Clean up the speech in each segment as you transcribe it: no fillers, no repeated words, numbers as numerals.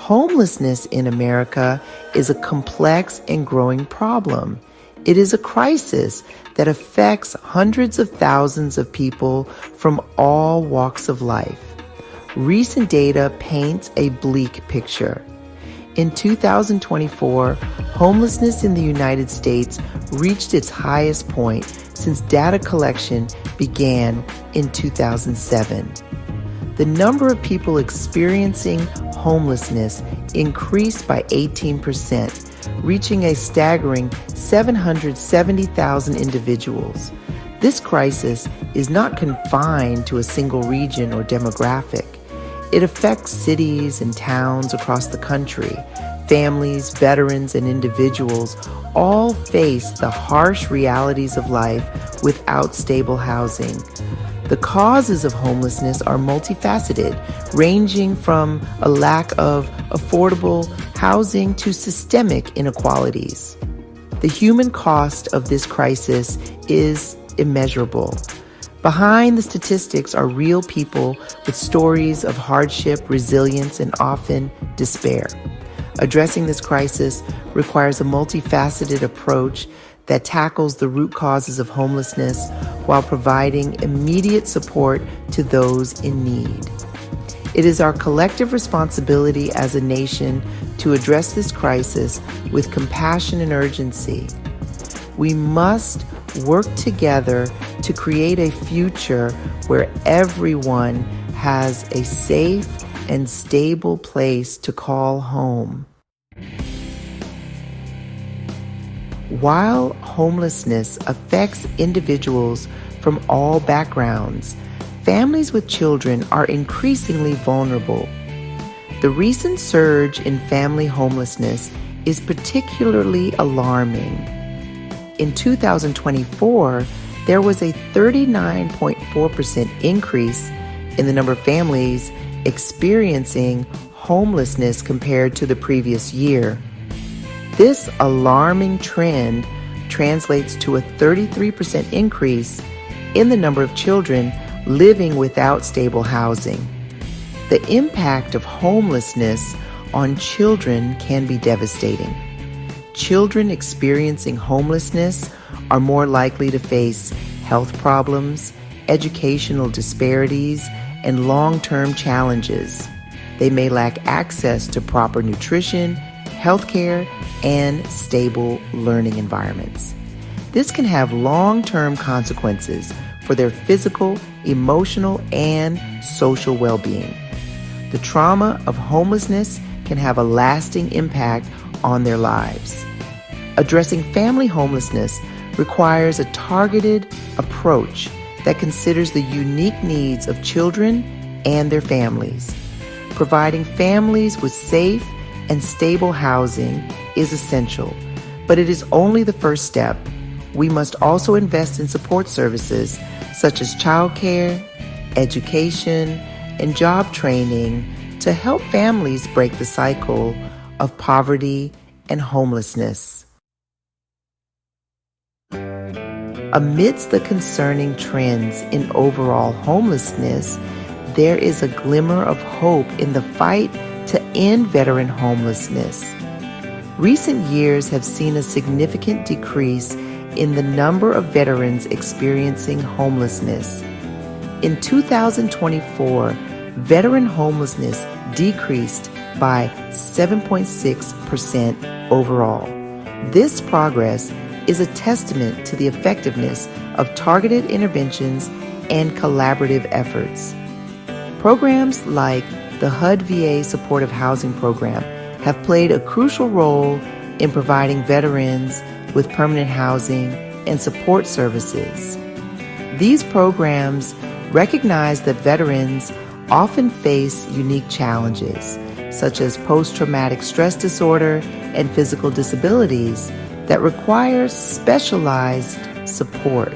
Homelessness in America is a complex and growing problem. It is a crisis that affects hundreds of thousands of people from all walks of life. Recent data paints a bleak picture. In 2024, homelessness in the United States reached its highest point since data collection began in 2007. The number of people experiencing homelessness increased by 18%, reaching a staggering 770,000 individuals. This crisis is not confined to a single region or demographic. It affects cities and towns across the country. Families, veterans, and individuals all face the harsh realities of life without stable housing. The causes of homelessness are multifaceted, ranging from a lack of affordable housing to systemic inequalities. The human cost of this crisis is immeasurable. Behind the statistics are real people with stories of hardship, resilience, and often despair. Addressing this crisis requires a multifaceted approach that tackles the root causes of homelessness while providing immediate support to those in need. It is our collective responsibility as a nation to address this crisis with compassion and urgency. We must work together to create a future where everyone has a safe and stable place to call home. While homelessness affects individuals from all backgrounds, families with children are increasingly vulnerable. The recent surge in family homelessness is particularly alarming. In 2024, there was a 39.4% increase in the number of families experiencing homelessness compared to the previous year. This alarming trend translates to a 33% increase in the number of children living without stable housing. The impact of homelessness on children can be devastating. Children experiencing homelessness are more likely to face health problems, educational disparities, and long-term challenges. They may lack access to proper nutrition, healthcare, and stable learning environments. This can have long-term consequences for their physical, emotional, and social well-being. The trauma of homelessness can have a lasting impact on their lives. Addressing family homelessness requires a targeted approach that considers the unique needs of children and their families. Providing families with safe and stable housing is essential, but it is only the first step. We must also invest in support services such as childcare, education, and job training to help families break the cycle of poverty and homelessness. Amidst the concerning trends in overall homelessness, there is a glimmer of hope in the fight to end veteran homelessness. Recent years have seen a significant decrease in the number of veterans experiencing homelessness. In 2024, veteran homelessness decreased by 7.6% overall. This progress is a testament to the effectiveness of targeted interventions and collaborative efforts. Programs like the HUD VA Supportive Housing Program have played a crucial role in providing veterans with permanent housing and support services. These programs recognize that veterans often face unique challenges, such as post-traumatic stress disorder and physical disabilities that require specialized support.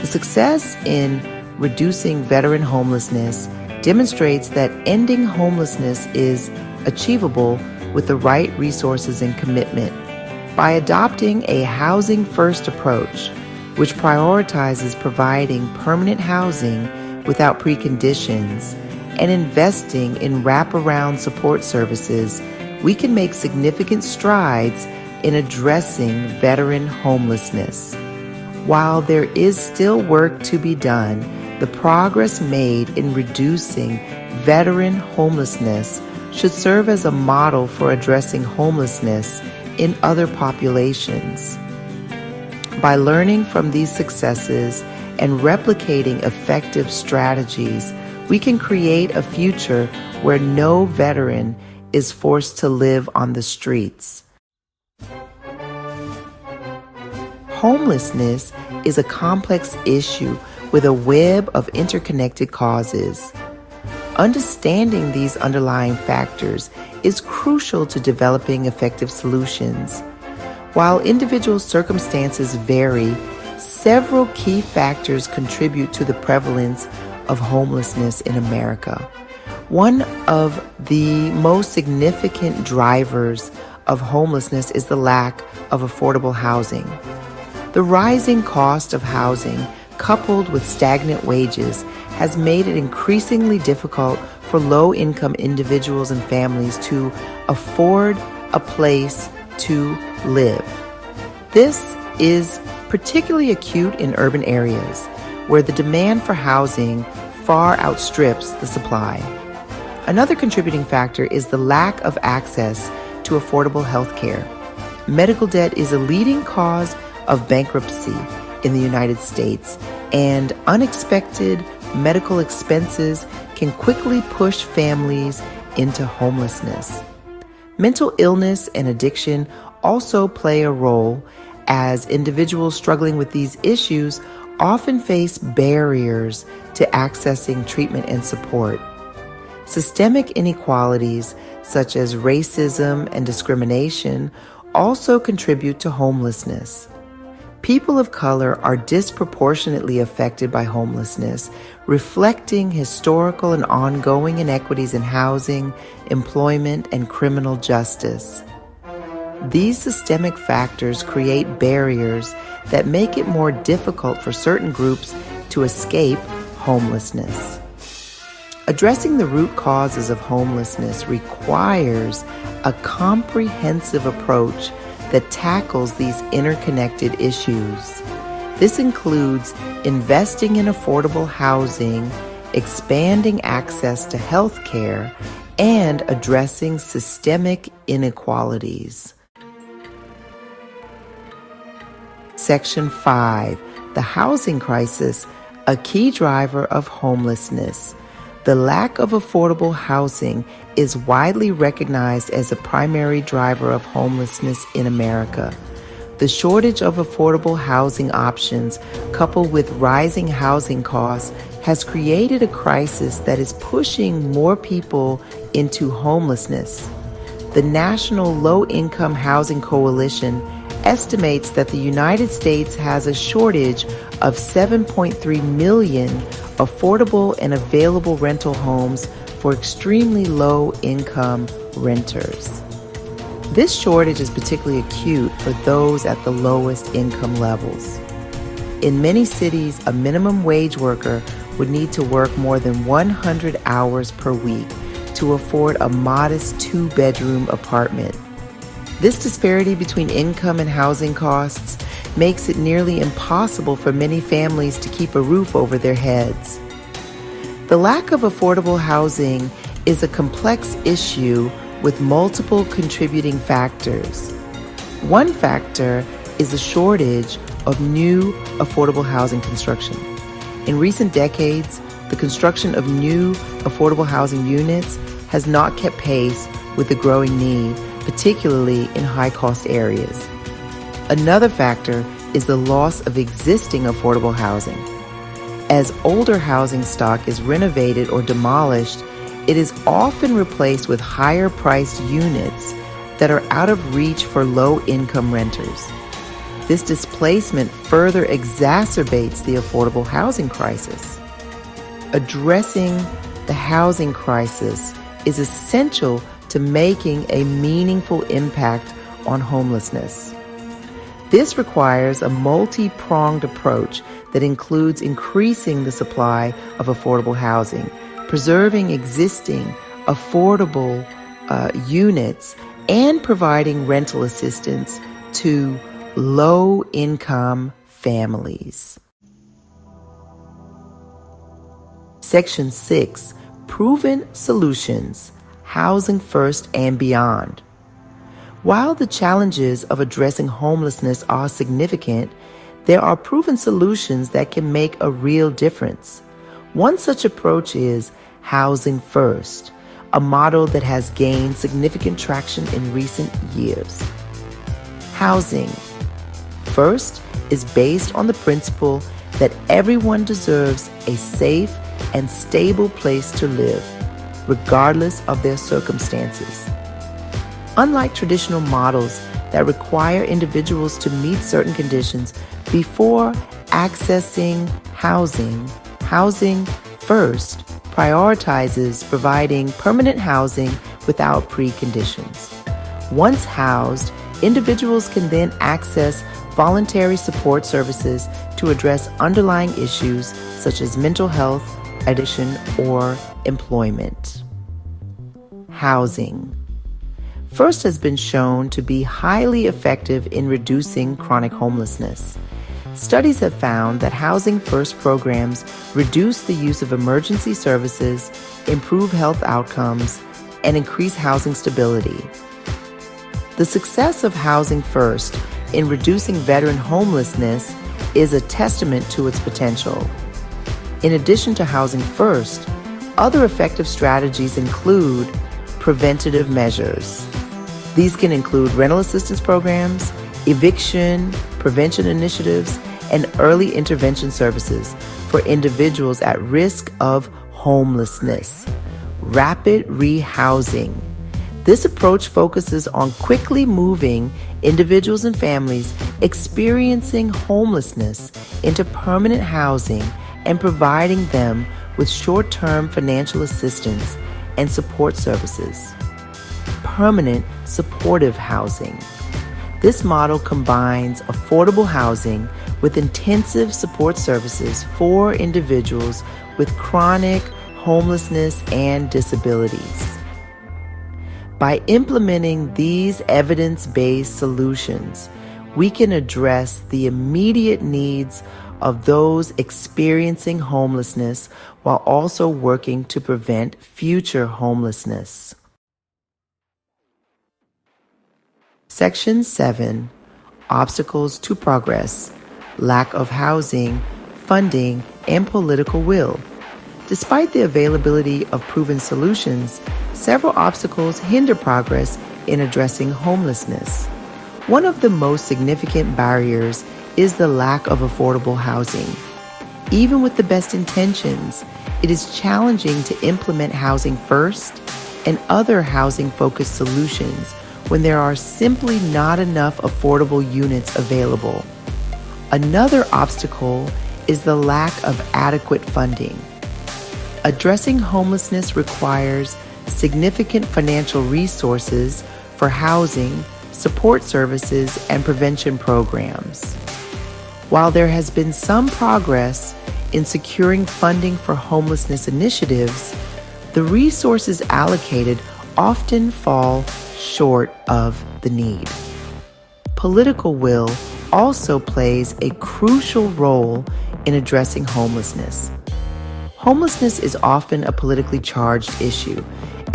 The success in reducing veteran homelessness demonstrates that ending homelessness is achievable with the right resources and commitment. By adopting a housing-first approach, which prioritizes providing permanent housing without preconditions and investing in wraparound support services, we can make significant strides in addressing veteran homelessness. While there is still work to be done, the progress made in reducing veteran homelessness should serve as a model for addressing homelessness in other populations. By learning from these successes and replicating effective strategies, we can create a future where no veteran is forced to live on the streets. Homelessness is a complex issue with a web of interconnected causes. Understanding these underlying factors is crucial to developing effective solutions. While individual circumstances vary, several key factors contribute to the prevalence of homelessness in America. One of the most significant drivers of homelessness is the lack of affordable housing. The rising cost of housing, coupled with stagnant wages, has made it increasingly difficult for low-income individuals and families to afford a place to live. This is particularly acute in urban areas, where the demand for housing far outstrips the supply. Another contributing factor is the lack of access to affordable health care. Medical debt is a leading cause of bankruptcy in the United States, and unexpected medical expenses can quickly push families into homelessness. Mental illness and addiction also play a role, as individuals struggling with these issues often face barriers to accessing treatment and support. Systemic inequalities such as racism and discrimination also contribute to homelessness. People of color are disproportionately affected by homelessness, reflecting historical and ongoing inequities in housing, employment, and criminal justice. These systemic factors create barriers that make it more difficult for certain groups to escape homelessness. Addressing the root causes of homelessness requires a comprehensive approach that tackles these interconnected issues. This includes investing in affordable housing, expanding access to health care, and addressing systemic inequalities. Section 5, the housing crisis, a key driver of homelessness. The lack of affordable housing is widely recognized as a primary driver of homelessness in America. The shortage of affordable housing options, coupled with rising housing costs, has created a crisis that is pushing more people into homelessness. The National Low-Income Housing Coalition estimates that the United States has a shortage of 7.3 million affordable and available rental homes for extremely low-income renters. This shortage is particularly acute for those at the lowest income levels. In many cities, a minimum wage worker would need to work more than 100 hours per week to afford a modest 2-bedroom apartment. This disparity between income and housing costs makes it nearly impossible for many families to keep a roof over their heads. The lack of affordable housing is a complex issue with multiple contributing factors. One factor is a shortage of new affordable housing construction. In recent decades, the construction of new affordable housing units has not kept pace with the growing need, particularly in high-cost areas. Another factor is the loss of existing affordable housing. As older housing stock is renovated or demolished, it is often replaced with higher-priced units that are out of reach for low-income renters. This displacement further exacerbates the affordable housing crisis. Addressing the housing crisis is essential to making a meaningful impact on homelessness. This requires a multi-pronged approach that includes increasing the supply of affordable housing, preserving existing affordable units, and providing rental assistance to low-income families. Section 6, Proven Solutions, Housing First and Beyond. While the challenges of addressing homelessness are significant, there are proven solutions that can make a real difference. One such approach is Housing First, a model that has gained significant traction in recent years. Housing First is based on the principle that everyone deserves a safe and stable place to live, regardless of their circumstances. Unlike traditional models that require individuals to meet certain conditions before accessing housing, Housing First prioritizes providing permanent housing without preconditions. Once housed, individuals can then access voluntary support services to address underlying issues such as mental health, addiction, or employment. Housing First has been shown to be highly effective in reducing chronic homelessness. Studies have found that Housing First programs reduce the use of emergency services, improve health outcomes, and increase housing stability. The success of Housing First in reducing veteran homelessness is a testament to its potential. In addition to Housing First, other effective strategies include preventative measures. These can include rental assistance programs, eviction, prevention initiatives, and early intervention services for individuals at risk of homelessness. Rapid rehousing. This approach focuses on quickly moving individuals and families experiencing homelessness into permanent housing and providing them with short-term financial assistance and support services. Permanent supportive housing. This model combines affordable housing with intensive support services for individuals with chronic homelessness and disabilities. By implementing these evidence-based solutions, we can address the immediate needs of those experiencing homelessness while also working to prevent future homelessness. Section 7, Obstacles to Progress, Lack of Housing, Funding, and Political Will. Despite the availability of proven solutions, several obstacles hinder progress in addressing homelessness. One of the most significant barriers is the lack of affordable housing. Even with the best intentions, it is challenging to implement Housing First and other housing-focused solutions when there are simply not enough affordable units available. Another obstacle is the lack of adequate funding. Addressing homelessness requires significant financial resources for housing, support services, and prevention programs. While there has been some progress in securing funding for homelessness initiatives, the resources allocated often fall short of the need. Political will also plays a crucial role in addressing homelessness. Homelessness is often a politically charged issue,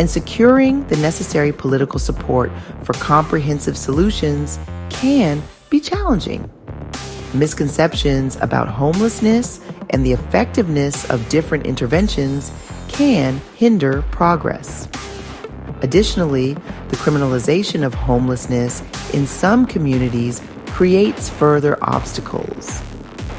and securing the necessary political support for comprehensive solutions can be challenging. Misconceptions about homelessness and the effectiveness of different interventions can hinder progress. Additionally, the criminalization of homelessness in some communities creates further obstacles.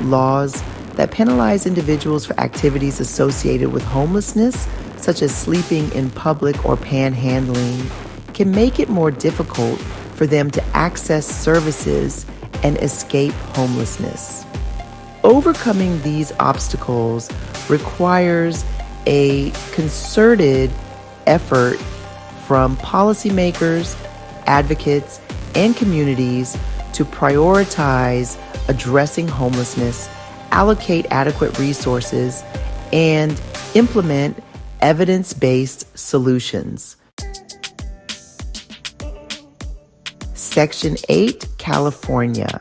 Laws that penalize individuals for activities associated with homelessness, such as sleeping in public or panhandling, can make it more difficult for them to access services and escape homelessness. Overcoming these obstacles requires a concerted effort from policymakers, advocates, and communities to prioritize addressing homelessness, allocate adequate resources, and implement evidence-based solutions. Section 8, California.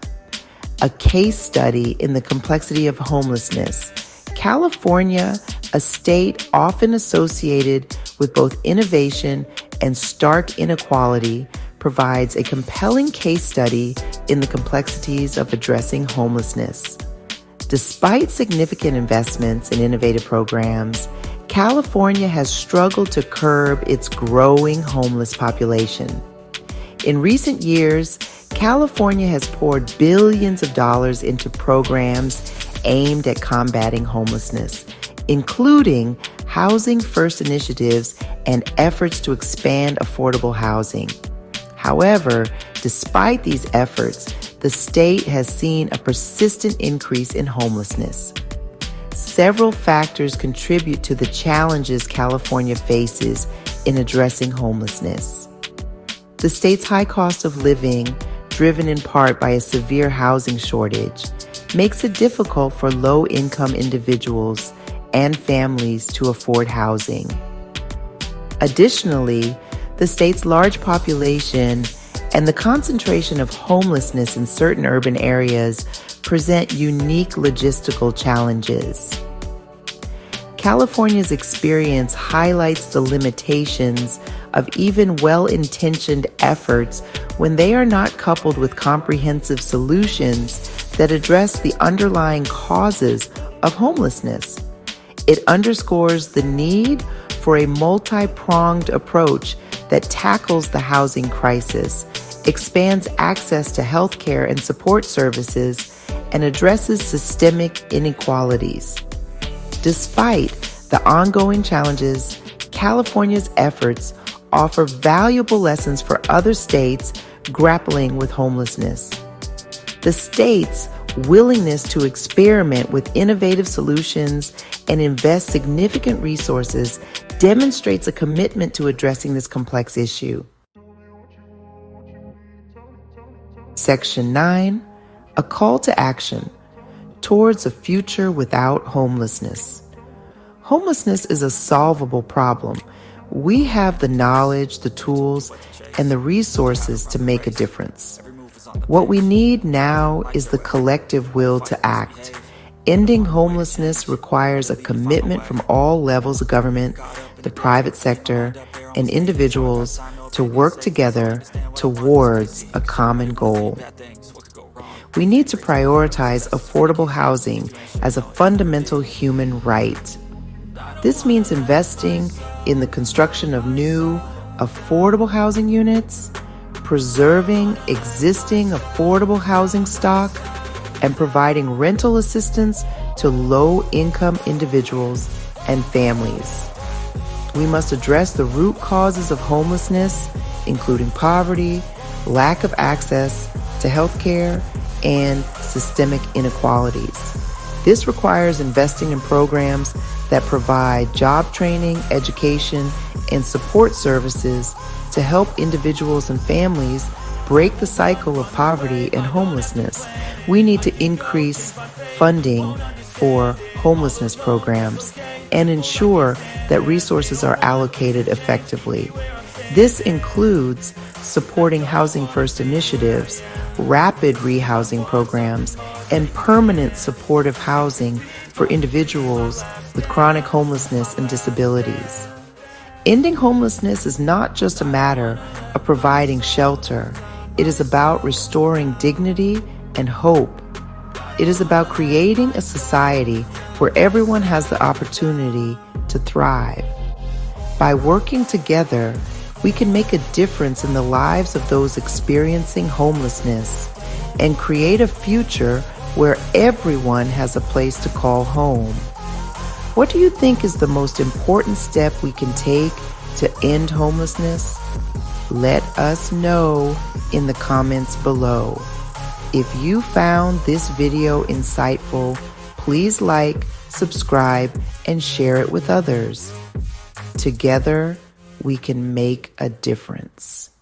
A case study in the complexity of homelessness. California, a state often associated with both innovation and stark inequality, provides a compelling case study in the complexities of addressing homelessness. Despite significant investments in innovative programs, California has struggled to curb its growing homeless population. In recent years, California has poured billions of dollars into programs aimed at combating homelessness, including housing first initiatives and efforts to expand affordable housing. However, despite these efforts, the state has seen a persistent increase in homelessness. Several factors contribute to the challenges California faces in addressing homelessness. The state's high cost of living, driven in part by a severe housing shortage, makes it difficult for low-income individuals and families to afford housing. Additionally, the state's large population and the concentration of homelessness in certain urban areas present unique logistical challenges. California's experience highlights the limitations of even well-intentioned efforts when they are not coupled with comprehensive solutions that address the underlying causes of homelessness. It underscores the need for a multi-pronged approach that tackles the housing crisis, expands access to healthcare and support services, and addresses systemic inequalities. Despite the ongoing challenges, California's efforts offer valuable lessons for other states grappling with homelessness. The state's willingness to experiment with innovative solutions and invest significant resources demonstrates a commitment to addressing this complex issue. Section 9, a call to action towards a future without homelessness. Homelessness is a solvable problem. We have the knowledge, the tools, and the resources to make a difference. What we need now is the collective will to act. Ending homelessness requires a commitment from all levels of government, the private sector, and individuals to work together towards a common goal. We need to prioritize affordable housing as a fundamental human right. This means investing in the construction of new, affordable housing units, preserving existing affordable housing stock, and providing rental assistance to low-income individuals and families. We must address the root causes of homelessness, including poverty, lack of access to health care, and systemic inequalities. This requires investing in programs that provide job training, education, and support services to help individuals and families break the cycle of poverty and homelessness. We need to increase funding for homelessness programs and ensure that resources are allocated effectively. This includes supporting housing first initiatives, rapid rehousing programs, and permanent supportive housing for individuals with chronic homelessness and disabilities. Ending homelessness is not just a matter of providing shelter. It is about restoring dignity and hope. It is about creating a society where everyone has the opportunity to thrive. By working together, we can make a difference in the lives of those experiencing homelessness and create a future where everyone has a place to call home. What do you think is the most important step we can take to end homelessness? Let us know in the comments below. If you found this video insightful, please like, subscribe, and share it with others. Together, we can make a difference.